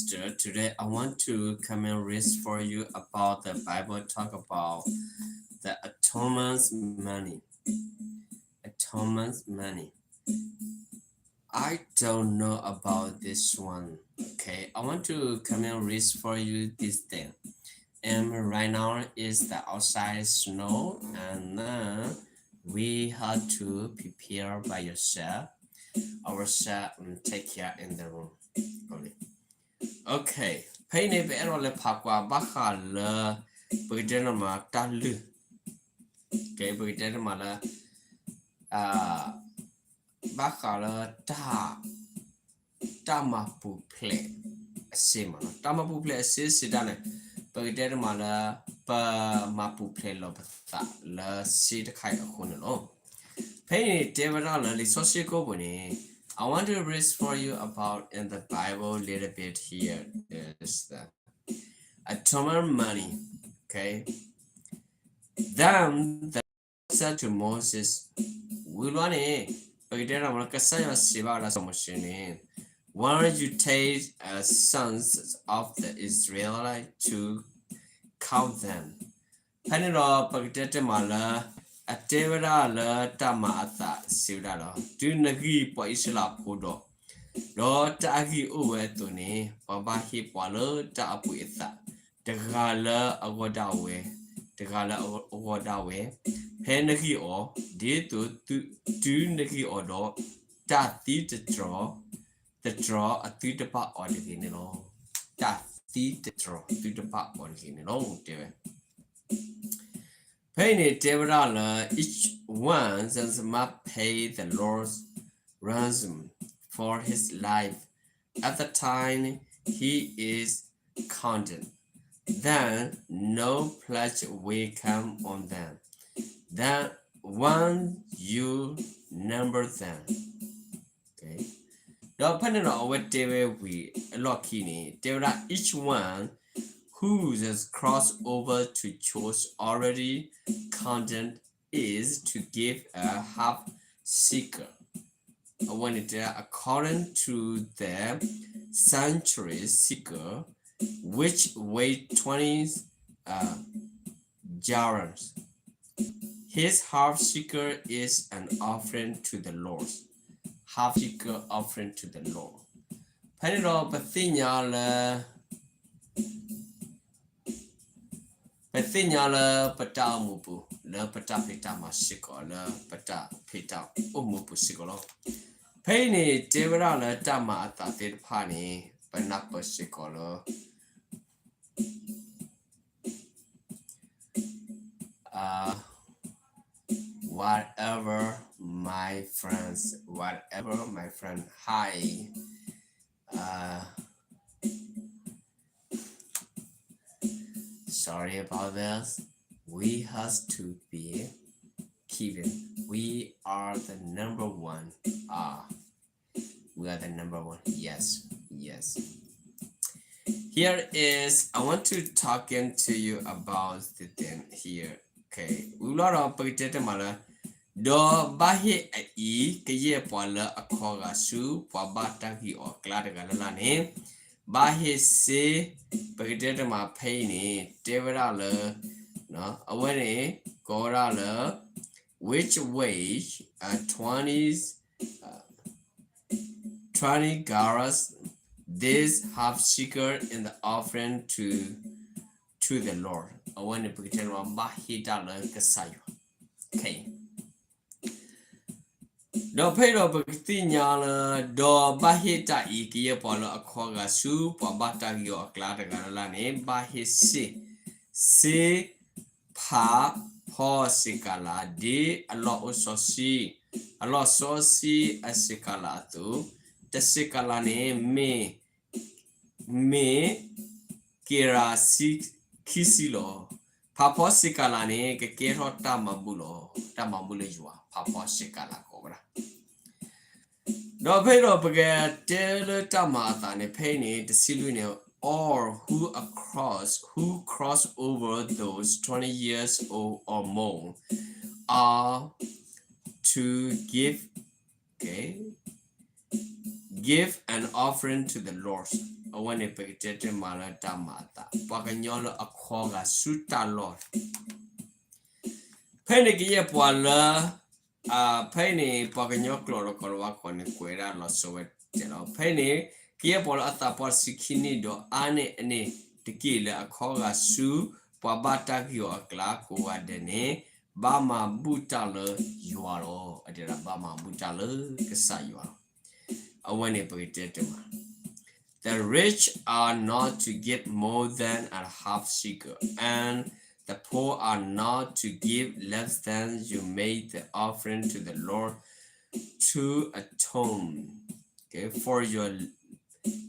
sister. Today I want to come and read for you about the Bible talk about the atonement money. Atonement money. I don't know about this one. Okay, I want to come and read for you this thing. And right now is the outside snow, and we had to prepare by yourself. Ourselves and take care in the room. Okay. Pay ne be ro le phakwa ba kha le pagden ma ta lu. Okay, pagden ma la ba kha le ta ma pu ple. Se ma ta ma pu ple se se da ne. Pagden ma la pa ma pu ple lo ba ta la se de khai ko ne lo. Pay ne de ba la le so se ko bu ne. I want to read for you about in the Bible a little bit here is the atonement money. Okay. Then the Lord said to Moses, "We want it. Why don't you take sons of the Israelites to count them? Panero Pagdete Mala, a Tevera la Tamata, Sivdalo, do Nagi Poisla Pudo. Lord Tagi Uwe Tuni, Babahi Palo, Tapuita, the Gala Agodawe, the Gala Agodawe, Penaki or, did to do Nagi Odo, that did the draw a through the part on the Ginno. That did the draw through the part on the Ginno, dear. Penny Devrala, each one does must pay the Lord's ransom for his life at the time he is counted. Then no pledge will come on them. Then when you number them. Okay. Depending on what day we lucky, there are each one who has crossed over to church already content is to give a half seeker. When it according to the century seeker, which weighed 20 jars. His half seeker is an offering to the Lord. Half seeker offering to the Lord. Panero Pathinya Pathinya Pata Mubu, Le Pata Pita Masiko, Le Pata Pita Umupu Sigolo. Penny Devera Le Dama Tatit Pani, Panapa Sigolo. Whatever my friends, hi. Sorry about this. We have to be keeping. We are the number one. We are the number one. Yes. Here is, I want to talk to you about the thing here. Okay. We lot of potato mala. Do bahi e kye pola akoga su pabata ki or cladagalane. Bahi se potato ma paini, Devera no away Gora which wage 20 garas this half seeker in the offering to the Lord. I want to put it on Bahidala Kasayo. Okay. Do Pedro Bactinyala do Bahita Ikia Polo Aquaga Su, Pabata Yo Cladagalane, Bahisi, Se Pa Po Sikala, De a lot of sosi, a lot sosi a Sikalatu, the Sikalane me Kira Kisilo, Papa Sikalane, Kero Tamabulejua, Papa Sikala Cobra. No Pedro Bagat, Del Tamata, and Penny, the Silvino, or who cross over those 20 years or more, are to give an offering to the Lord. when it picted malata mata, Paganyolo a coga suta lord. Penny gia poala, penny Paganyoclo colwacon quera loso it, penny gia pola atapor sikini do ane ne, tequila a coga su, Pabata gyo a clock or dene, Bama butale, you are all, I did a Bama butale, Kasayua. When it picted the rich are not to give more than a half shekel, and the poor are not to give less than you made the offering to the Lord to atone, okay, for your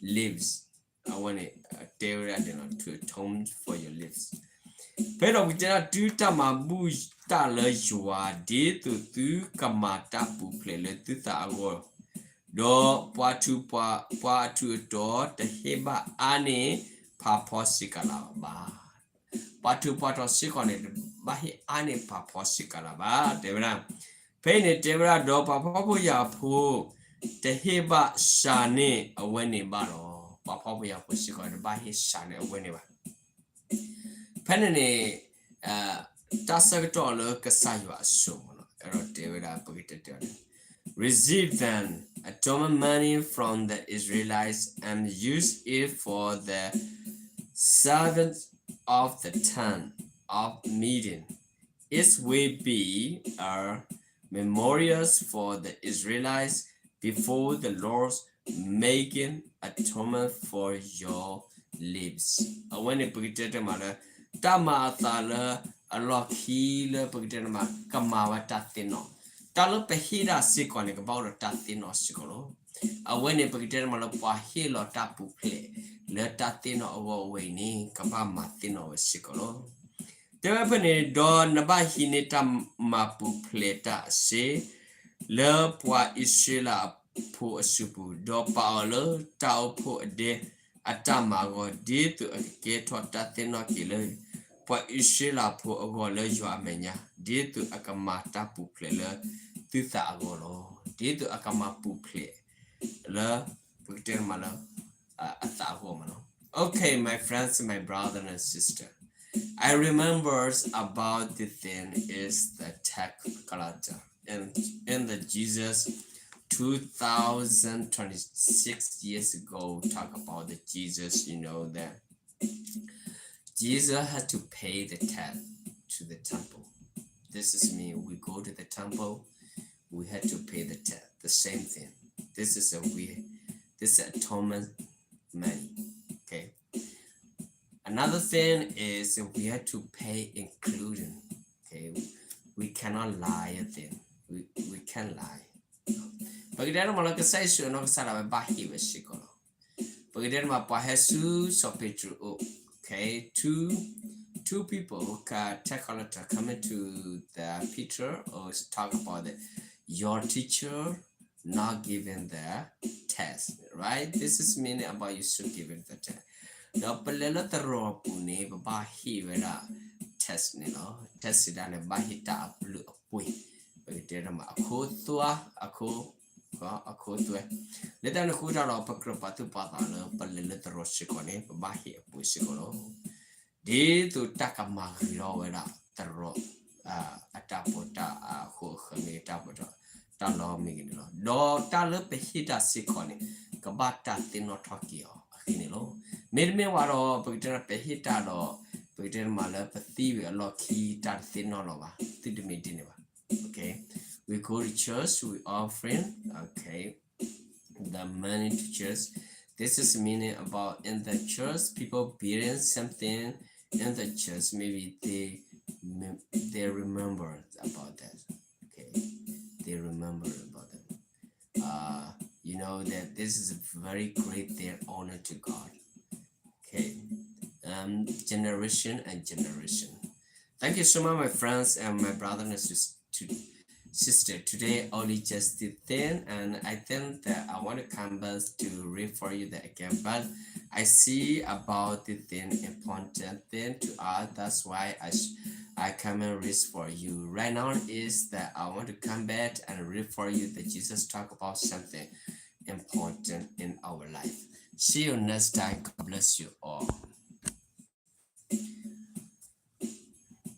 lives. I want it to atone for your lives. Pero we did not do tamabu tala jua de to kamata puple le tuta agor. Do patu do the heba ane paposikala ba patu sikone bahi ane paposikala ba devra pene devra do papopo ya pu the heba shane awene baro papopo ya pu sikone bahi shane awene ba penene tasagto kasaywa sumo ero devra pagite. Receive then atonement money from the Israelites and use it for the servants of the tent of meeting. It will be a memorial for the Israelites before the Lord, making atonement for your lives. When it put it Tamathala a lock healer put it Kamawatatino. Talo pehira sikone about a tatino sikolo. A when a pagiter malapa hill or tapu play. Le tatino away ni kabama tino sikolo. The weapon don nabahinita mapu pleta se le poa isila po supu do paolo tau po de atamago de to a gate or tatino killer. Po isila po agole joamenya de to a kamata pu play. Tuta agolo did akama puple la pukter malo atago malo. Okay, my friends, my brother and sister, I remember about the thing is the tech culture and in the Jesus 2026 years ago talk about the Jesus, that Jesus had to pay the tithe to the temple. This is me, we go to the temple, we had to pay the tithe, the same thing. This is atonement money. Okay. Another thing is we had to pay including. Okay, we cannot lie a thing. We can't lie. Pagdera malaka say so no sala bahi vesikolo. Pagdera ma pahesu so petru. Okay, two people take a letter coming to the Peter or talk about it. Your teacher not giving the test, right? This is meaning about you should give it the test. The palela taro pune bahi vera test test dane bahi ta blue pui. Bagitera ma ako tua. Leta na kuda lo pakropatu patalo palela taro sikone bahi pui sikolo. Di tu takamagiro vera taro atapota ho khame tapota. Talo migino do talo pehita sikoni kabata tino tokyo akinilo mirme waro pagitera pehita do pagitera mala pati lo ki tar tino lova tidimidineva. Okay, we go to church, we offering, okay, the money to church. This is meaning about in the church people bearing something in the church, maybe they remember about that. Okay, they remember about them. That this is a very great their honor to God. Okay, generation and generation. Thank you so much, my friends and my brother and sister. Today only just the thing, and I think that I want to come back to read for you that again, but I see about the thing important thing to us. That's why I come and read for you right now is that I want to come back and read for you that Jesus talk about something important in our life. See you next time. God bless you.